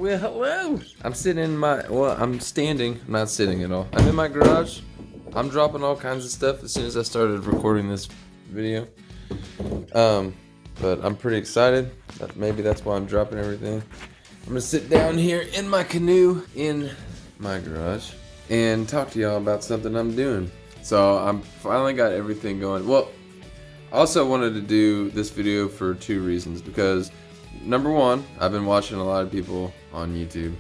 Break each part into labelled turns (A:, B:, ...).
A: Well, hello. I'm sitting in my, I'm standing, I'm not sitting at all. I'm in my garage. I'm dropping all kinds of stuff as soon as I started recording this video. But I'm pretty excited. Maybe that's why I'm dropping everything. I'm gonna sit down here in my canoe in my garage and talk to y'all about something I'm doing. So I'm finally got everything going. Well, I also wanted to do this video for two reasons, because number one, I've been watching a lot of people on YouTube.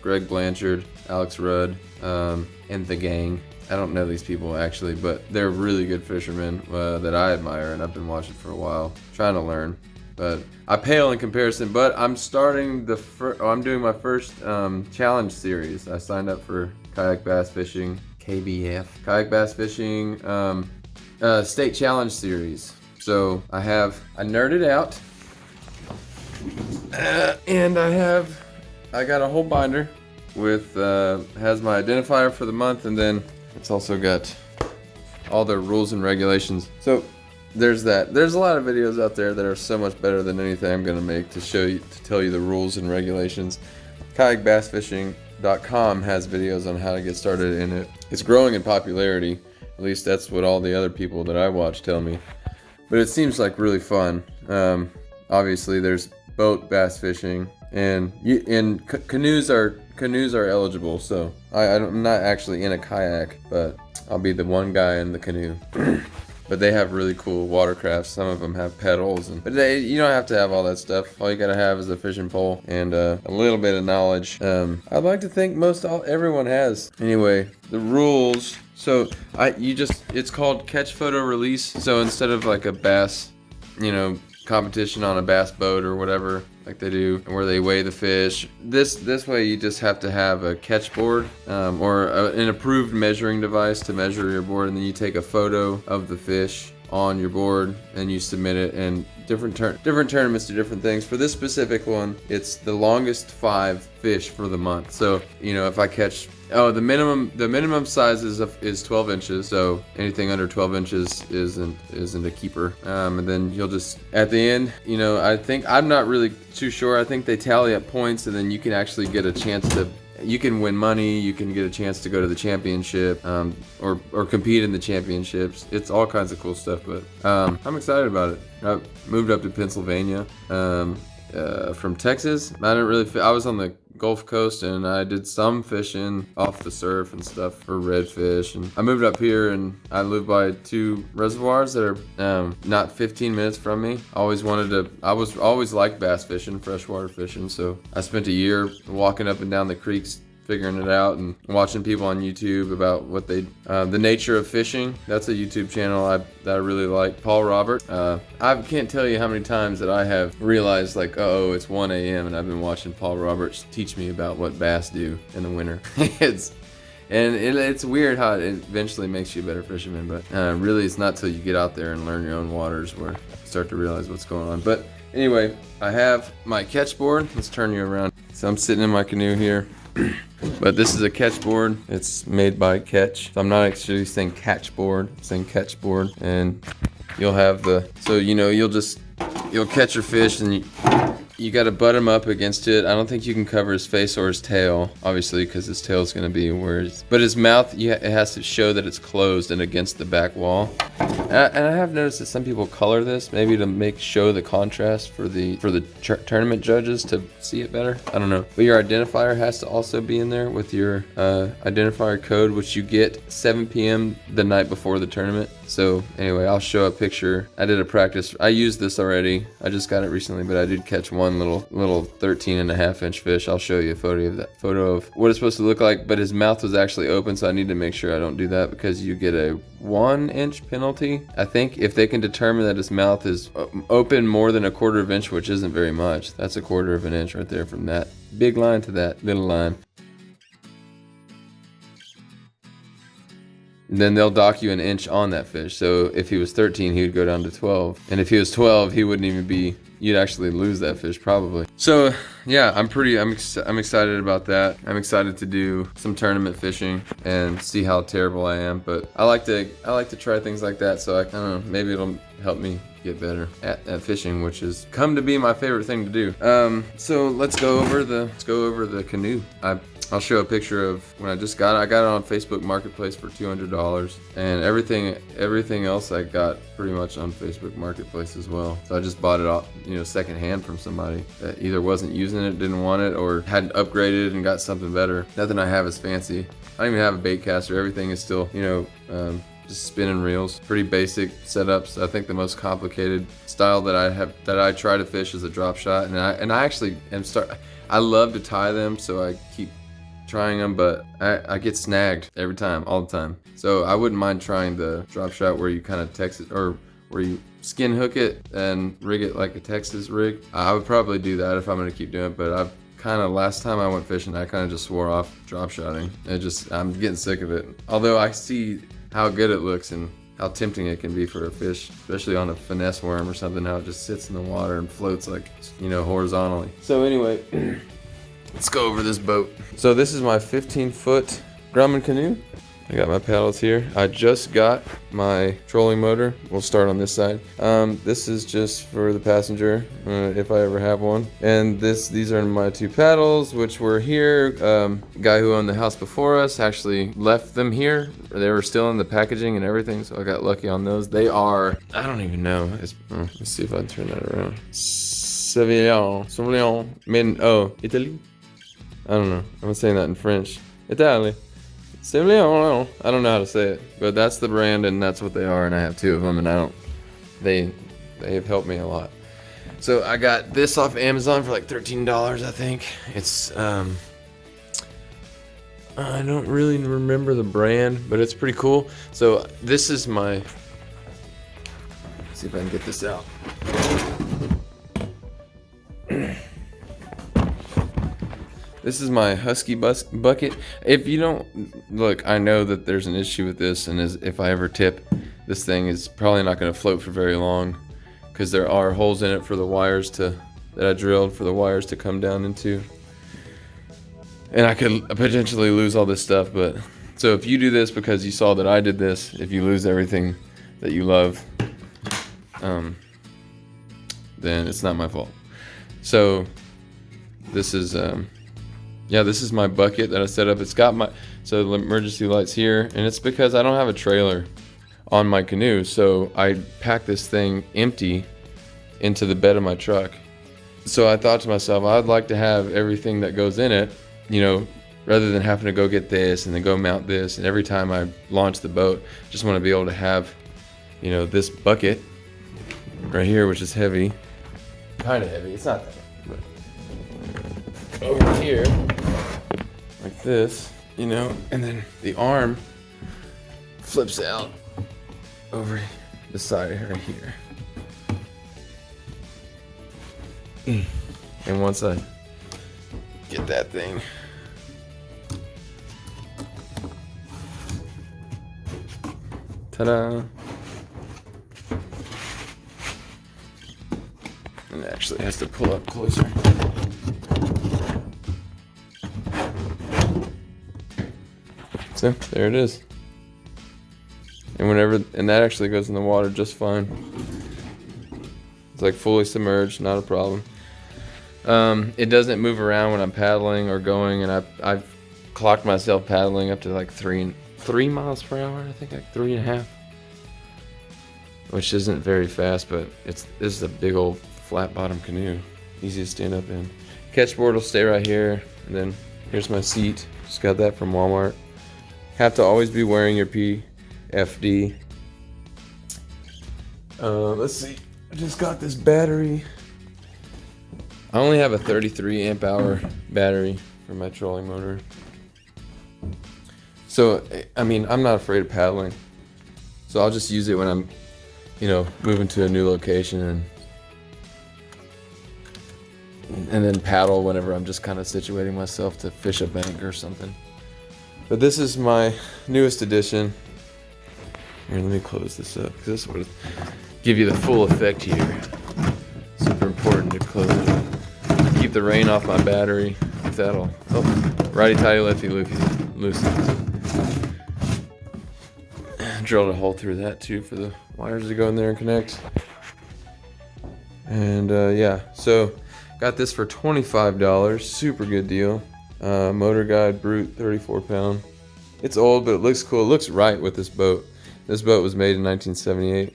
A: Greg Blanchard, Alex Rudd, and the gang. I don't know these people actually, but they're really good fishermen that I admire, and I've been watching for a while, trying to learn. But I pale in comparison. But I'm starting I'm doing my first challenge series. I signed up for kayak bass fishing, KBF, kayak bass fishing state challenge series. So I nerded out, and I got a whole binder with has my identifier for the month, and then it's also got all the rules and regulations. So there's that. There's a lot of videos out there that are so much better than anything I'm gonna make to tell you the rules and regulations. Kayakbassfishing.com has videos on how to get started in it. It's growing in popularity. At least that's what all the other people that I watch tell me. But it seems like really fun. Obviously, there's boat bass fishing, and canoes are eligible. So I'm not actually in a kayak, but I'll be the one guy in the canoe. But they have really cool watercrafts. Some of them have pedals, but you don't have to have all that stuff. All you gotta have is a fishing pole and a little bit of knowledge. I'd like to think everyone has. Anyway, the rules. So it's called catch, photo, release. So instead of like a bass, competition on a bass boat or whatever, like they do, where they weigh the fish, this way you just have to have a catch board or an approved measuring device to measure your board, and then you take a photo of the fish on your board and you submit it. And different tournaments do different things. For this specific one, it's the longest 5 fish for the month. So if I catch the minimum size is 12 inches, so anything under 12 inches isn't a keeper. And then you'll just, at the end, I'm not really too sure. I think they tally up points, and then you can actually get a chance you can win money, you can get a chance to go to the championship, or compete in the championships. It's all kinds of cool stuff, but I'm excited about it. I moved up to Pennsylvania from Texas. I was on the Gulf Coast, and I did some fishing off the surf and stuff for redfish, and I moved up here, and I live by 2 reservoirs that are not 15 minutes from me. I always liked bass fishing, freshwater fishing, so I spent a year walking up and down the creeks, figuring it out, and watching people on YouTube about what the nature of fishing. That's a YouTube channel that I really like. Paul Robert. I can't tell you how many times that I have realized, like, it's 1 a.m. and I've been watching Paul Roberts teach me about what bass do in the winter. It's weird how it eventually makes you a better fisherman, but really it's not till you get out there and learn your own waters where you start to realize what's going on. But anyway, I have my catch board. Let's turn you around. So I'm sitting in my canoe here. But this is a catch board. It's made by Catch. So I'm not actually saying catch board, I'm saying catch board. And you'll have you'll catch your fish, and you got to butt him up against it. I don't think you can cover his face or his tail, obviously, because his tail is going to be but his mouth, it has to show that it's closed and against the back wall. And I have noticed that some people color this, maybe to show the contrast for the tournament judges to see it better. I don't know. But your identifier has to also be in there with your identifier code, which you get 7 p.m. the night before the tournament. So anyway, I'll show a picture. I did a practice. I used this already. I just got it recently, but I did catch one little 13.5-inch fish. I'll show you a photo of what it's supposed to look like, but his mouth was actually open, so I need to make sure I don't do that, because you get a 1-inch penalty, I think, if they can determine that his mouth is open more than 1/4 inch, which isn't very much. That's 1/4 inch right there, from that big line to that little line. And then they'll dock you 1 inch on that fish. So if he was 13, he would go down to 12. And if he was 12, he wouldn't even be, you'd actually lose that fish probably. So yeah, I'm excited about that. I'm excited to do some tournament fishing and see how terrible I am. But I like to try things like that. So I don't know, maybe helped me get better at fishing, which has come to be my favorite thing to do. So let's go over the Canoe. I'll show a picture of when I just got it. I got it on Facebook Marketplace for $200, and everything else I got pretty much on Facebook Marketplace as well. So I just bought it off, secondhand from somebody that either wasn't using it, didn't want it, or hadn't upgraded and got something better. Nothing I have is fancy. I don't even have a bait caster. Everything is still, just spinning reels. Pretty basic setups. I think the most complicated style that I try to fish is a drop shot, and I actually I love to tie them, so I keep trying them, but I get snagged every time, all the time. So I wouldn't mind trying the drop shot where you kind of Texas, or where you skin hook it and rig it like a Texas rig. I would probably do that if I'm gonna keep doing it, but last time I went fishing, I kind of just swore off drop shotting. I'm getting sick of it. Although I see how good it looks and how tempting it can be for a fish, especially on a finesse worm or something, how it just sits in the water and floats like, horizontally. So anyway, let's go over this boat. So this is my 15-foot Grumman canoe. I got my paddles here. I just got my trolling motor. We'll start on this side. This is just for the passenger, if I ever have one. And these are my 2 paddles, which were here. Guy who owned the house before us actually left them here. They were still in the packaging and everything, so I got lucky on those. They are, I don't even know. Let's see if I can turn that around. Sauvignon, Italy? I don't know. I'm saying that in French. Italy. I don't know how to say it, but that's the brand and that's what they are, and I have 2 of them, and they have helped me a lot. So I got this off Amazon for like $13, I think. It's I don't really remember the brand, but it's pretty cool. So this is let's see if I can get this out. This is my Husky bucket. If you don't look, I know that there's an issue with this, and if I ever tip, this thing is probably not going to float for very long, because there are holes in it for the wires that I drilled for the wires to come down into, and I could potentially lose all this stuff. But so if you do this because you saw that I did this, if you lose everything that you love, then it's not my fault. So this is this is my bucket that I set up. It's got the emergency lights here, and it's because I don't have a trailer on my canoe, so I packed this thing empty into the bed of my truck. So I thought to myself, I'd like to have everything that goes in it, rather than having to go get this and then go mount this, and every time I launch the boat, just want to be able to have, this bucket right here, which is heavy, kind of heavy. It's not that heavy, but over here, like this, and then the arm flips out over the side right here. And once I get that thing, ta-da! And it actually has to pull up closer. So there it is. And that actually goes in the water just fine. It's like fully submerged, not a problem. It doesn't move around when I'm paddling or going, and I've clocked myself paddling up to like 3 miles per hour, I think, like 3.5, which isn't very fast, but this is a big old flat bottom canoe, easy to stand up in. Catchboard will stay right here, and then here's my seat. Just got that from Walmart. Have to always be wearing your PFD. Let's see. I just got this battery. I only have a 33 amp hour battery for my trolling motor. So, I'm not afraid of paddling. So I'll just use it when I'm, moving to a new location, and then paddle whenever I'm just kind of situating myself to fish a bank or something. But this is my newest addition. Here, let me close this up, because this would give you the full effect here. Super important to close it up. Keep the rain off my battery. If that'll, righty tighty, lefty loosey. drilled a hole through that too for the wires to go in there and connect. And yeah, so got this for $25, super good deal. Motor Guide Brute 34 pound. It's old, but it looks cool. It looks right with this boat. This boat was made in 1978.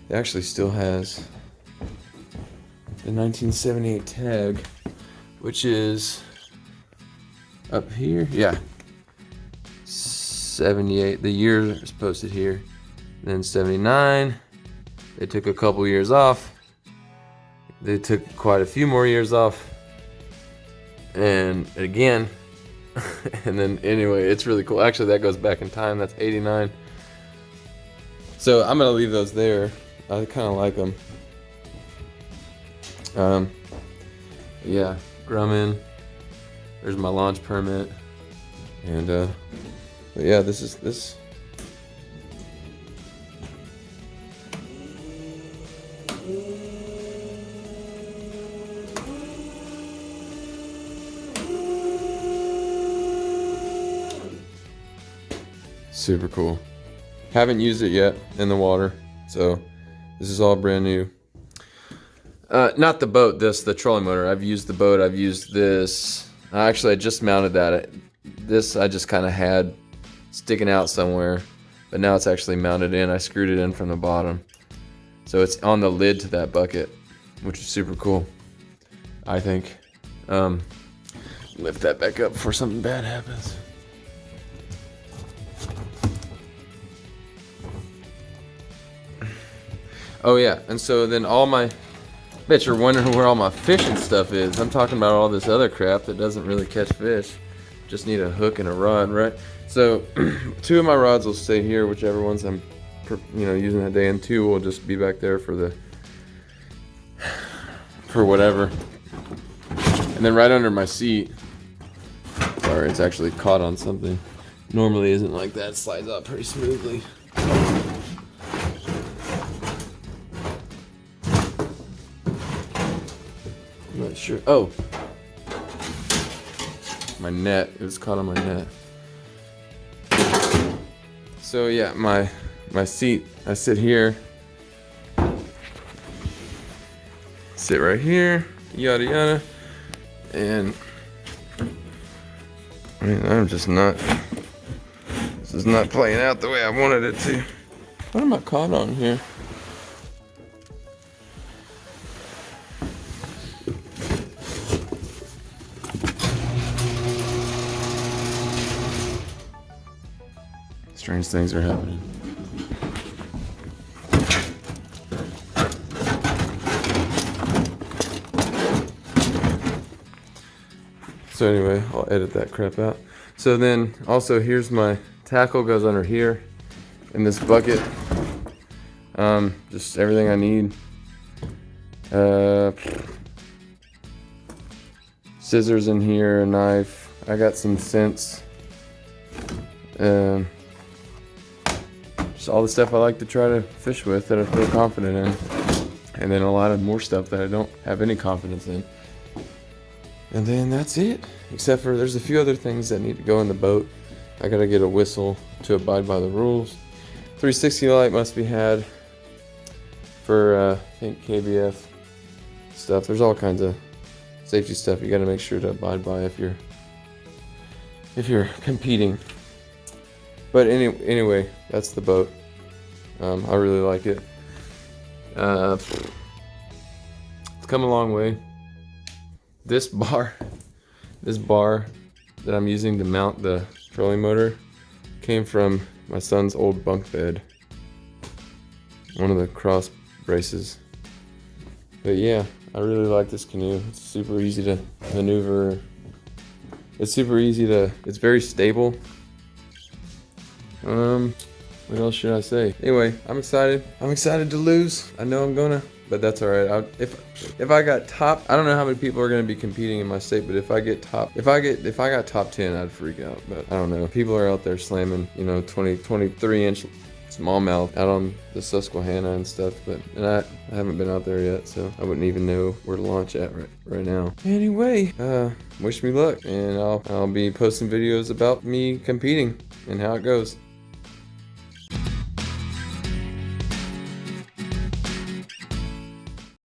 A: It actually still has the 1978 tag, which is up here. Yeah, 78. The year is posted here. And then 79. They took a couple years off. They took quite a few more years off. And again. And then anyway, it's really cool. Actually, that goes back in time. That's 89. So I'm gonna leave those there. I kind of like them. Yeah, Grumman. There's my launch permit. And but yeah, this is this. Super cool. Haven't used it yet in the water, so this is all brand new. Not the boat, the trolling motor. I've used the boat, I've used this. Actually, I just mounted that. This I just kind of had sticking out somewhere, but now it's actually mounted in. I screwed it in from the bottom. So it's on the lid to that bucket, which is super cool, I think. Lift that back up before something bad happens. Oh yeah, and so then all my, bet you're wondering where all my fishing stuff is. I'm talking about all this other crap that doesn't really catch fish. Just need a hook and a rod, right? So 2 of my rods will stay here, whichever ones I'm, using that day, and 2 will just be back there for whatever. And then right under my seat, sorry, it's actually caught on something. Normally isn't like that, it slides out pretty smoothly. I'm not sure. Oh, my net. It was caught on my net. So yeah, my seat. I sit here. Sit right here. Yada yada. And I mean, I'm just not. This is not playing out the way I wanted it to. What am I caught on here? Strange things are happening. So anyway, I'll edit that crap out. So then also here's my tackle, goes under here in this bucket. Just everything I need. Scissors in here, a knife. I got some scents. Just all the stuff I like to try to fish with that I feel confident in. And then a lot of more stuff that I don't have any confidence in. And then that's it. Except for there's a few other things that need to go in the boat. I gotta get a whistle to abide by the rules. 360 light must be had for I think KBF stuff. There's all kinds of safety stuff you gotta make sure to abide by if you're competing. But anyway, that's the boat. I really like it. It's come a long way. This bar that I'm using to mount the trolling motor came from my son's old bunk bed. One of the cross braces. But yeah, I really like this canoe. It's super easy to maneuver. It's very stable. What else should I say? Anyway, I'm excited. I'm excited to lose. I know I'm gonna, but that's all right. If I got top, I don't know how many people are gonna be competing in my state, but if I got top 10, I'd freak out. But I don't know. People are out there slamming, 23-inch smallmouth out on the Susquehanna and stuff, and I haven't been out there yet, so I wouldn't even know where to launch at right now. Anyway, wish me luck, and I'll be posting videos about me competing and how it goes.